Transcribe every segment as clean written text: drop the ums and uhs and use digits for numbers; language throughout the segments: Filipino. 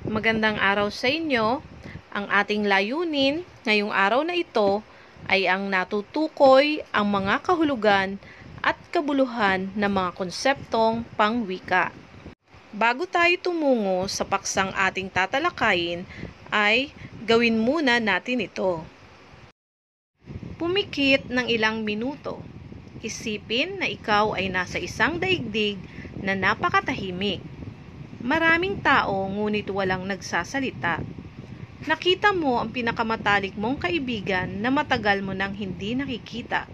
Magandang araw sa inyo. Ang ating layunin ngayong araw na ito ay ang natutukoy ang mga kahulugan at kabuluhan ng mga konseptong pangwika. Bago tayo tumungo sa paksang ating tatalakayin, ay gawin muna natin ito. Pumikit ng ilang minuto. Isipin na ikaw ay nasa isang daigdig na napakatahimik. Maraming tao ngunit walang nagsasalita. Nakita mo ang pinakamatalik mong kaibigan na matagal mo nang hindi nakikita.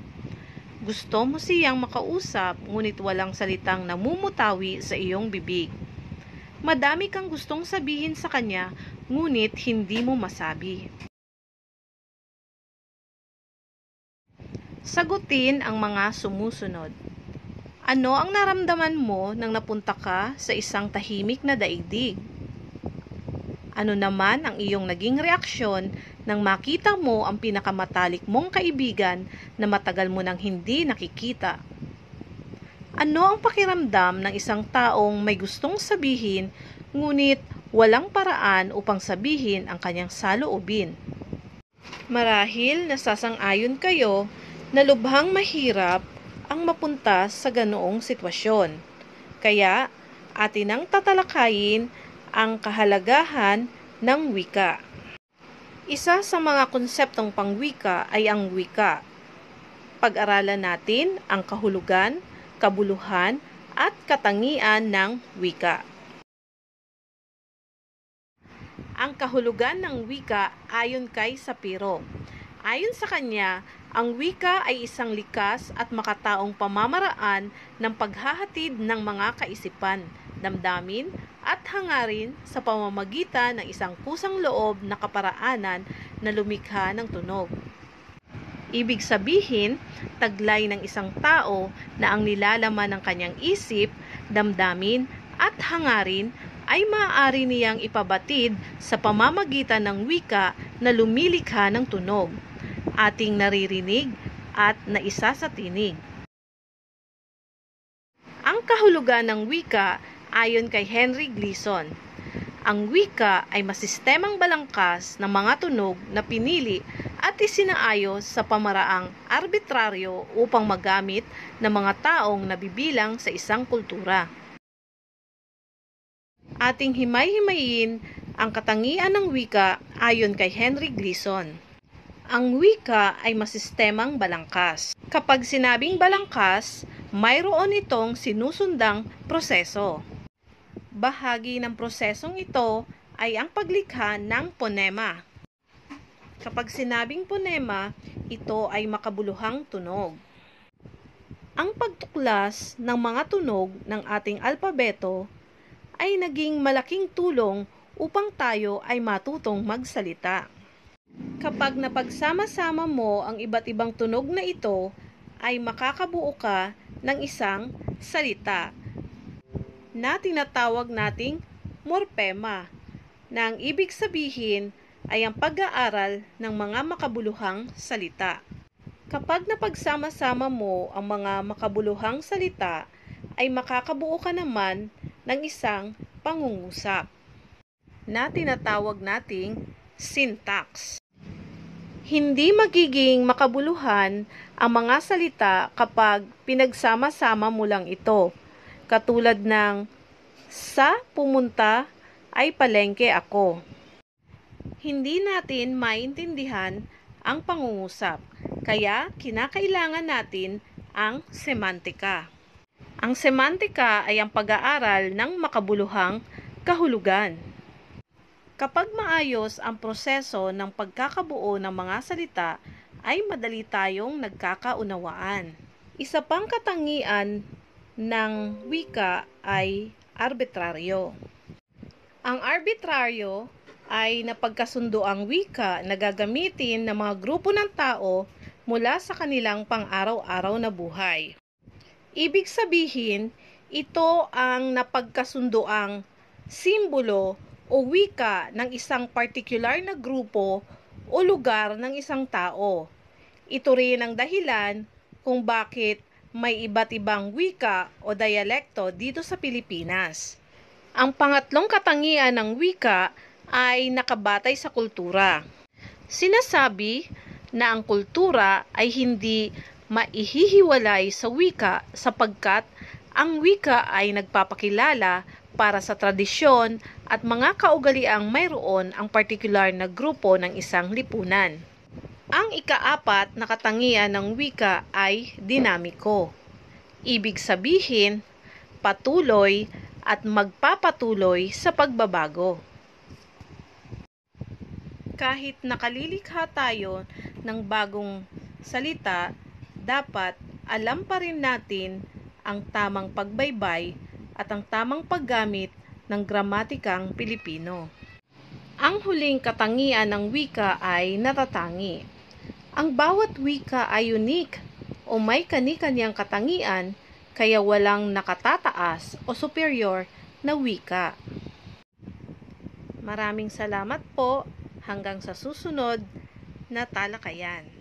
Gusto mo siyang makausap ngunit walang salitang namumutawi sa iyong bibig. Madami kang gustong sabihin sa kanya ngunit hindi mo masabi. Sagutin ang mga sumusunod. Ano ang naramdaman mo nang napunta ka sa isang tahimik na daigdig? Ano naman ang iyong naging reaksyon nang makita mo ang pinakamatalik mong kaibigan na matagal mo nang hindi nakikita? Ano ang pakiramdam ng isang taong may gustong sabihin ngunit walang paraan upang sabihin ang kanyang saloobin? Marahil nasasang-ayon kayo na lubhang mahirap ang mapunta sa ganoong sitwasyon. Kaya, atin ang tatalakayin ang kahalagahan ng wika. Isa sa mga konseptong pangwika ay ang wika. Pag-aralan natin ang kahulugan, kabuluhan, at katangian ng wika. Ang kahulugan ng wika ayon kay Sapiro. Ayon sa kanya, ang wika ay isang likas at makataong pamamaraan ng paghahatid ng mga kaisipan, damdamin at hangarin sa pamamagitan ng isang kusang loob na kaparaanan na lumikha ng tunog. Ibig sabihin, taglay ng isang tao na ang nilalaman ng kanyang isip, damdamin at hangarin ay maaari niyang ipabatid sa pamamagitan ng wika na lumilikha ng tunog, ating naririnig at naisa sa tinig. Ang kahulugan ng wika ayon kay Henry Gleason. Ang wika ay masistemang balangkas ng mga tunog na pinili at isinaayos sa pamaraang arbitraryo upang magamit ng mga taong nabibilang sa isang kultura. Ating himay-himayin ang katangian ng wika ayon kay Henry Gleason. Ang wika ay masistemang balangkas. Kapag sinabing balangkas, mayroon itong sinusundang proseso. Bahagi ng prosesong ito ay ang paglikha ng ponema. Kapag sinabing ponema, ito ay makabuluhang tunog. Ang pagtuklas ng mga tunog ng ating alpabeto ay naging malaking tulong upang tayo ay matutong magsalita. Kapag napagsama-sama mo ang iba't ibang tunog na ito, ay makakabuo ka ng isang salita na tinatawag nating morpema, na ang ibig sabihin ay ang pag-aaral ng mga makabuluhang salita. Kapag napagsama-sama mo ang mga makabuluhang salita, ay makakabuo ka naman ng isang pangungusap na tinatawag nating syntax. Hindi magiging makabuluhan ang mga salita kapag pinagsama-sama mo lang ito, katulad ng sa pumunta ay palengke ako. Hindi natin maintindihan ang pangungusap, kaya kinakailangan natin ang semantika. Ang semantika ay ang pag-aaral ng makabuluhang kahulugan. Kapag maayos ang proseso ng pagkakabuo ng mga salita, ay madali tayong nagkakaunawaan. Isa pang katangian ng wika ay arbitraryo. Ang arbitraryo ay napagkasundo ang wika na gagamitin ng mga grupo ng tao mula sa kanilang pang-araw-araw na buhay. Ibig sabihin, ito ang napagkasundoang simbolo o wika ng isang partikular na grupo o lugar ng isang tao. Ito rin ang dahilan kung bakit may iba't ibang wika o dialekto dito sa Pilipinas. Ang pangatlong katangian ng wika ay nakabatay sa kultura. Sinasabi na ang kultura ay hindi maihihiwalay sa wika sapagkat ang wika ay nagpapakilala para sa tradisyon at mga kaugaliang mayroon ang partikular na grupo ng isang lipunan. Ang ikaapat na katangian ng wika ay dinamiko. Ibig sabihin, patuloy at magpapatuloy sa pagbabago. Kahit nakalilikha tayo ng bagong salita, dapat alam pa rin natin ang tamang pagbaybay at ang tamang paggamit ng gramatikang Pilipino. Ang huling katangian ng wika ay natatangi. Ang bawat wika ay unique o may kani-kanyang katangian, kaya walang nakatataas o superior na wika. Maraming salamat po, hanggang sa susunod na talakayan.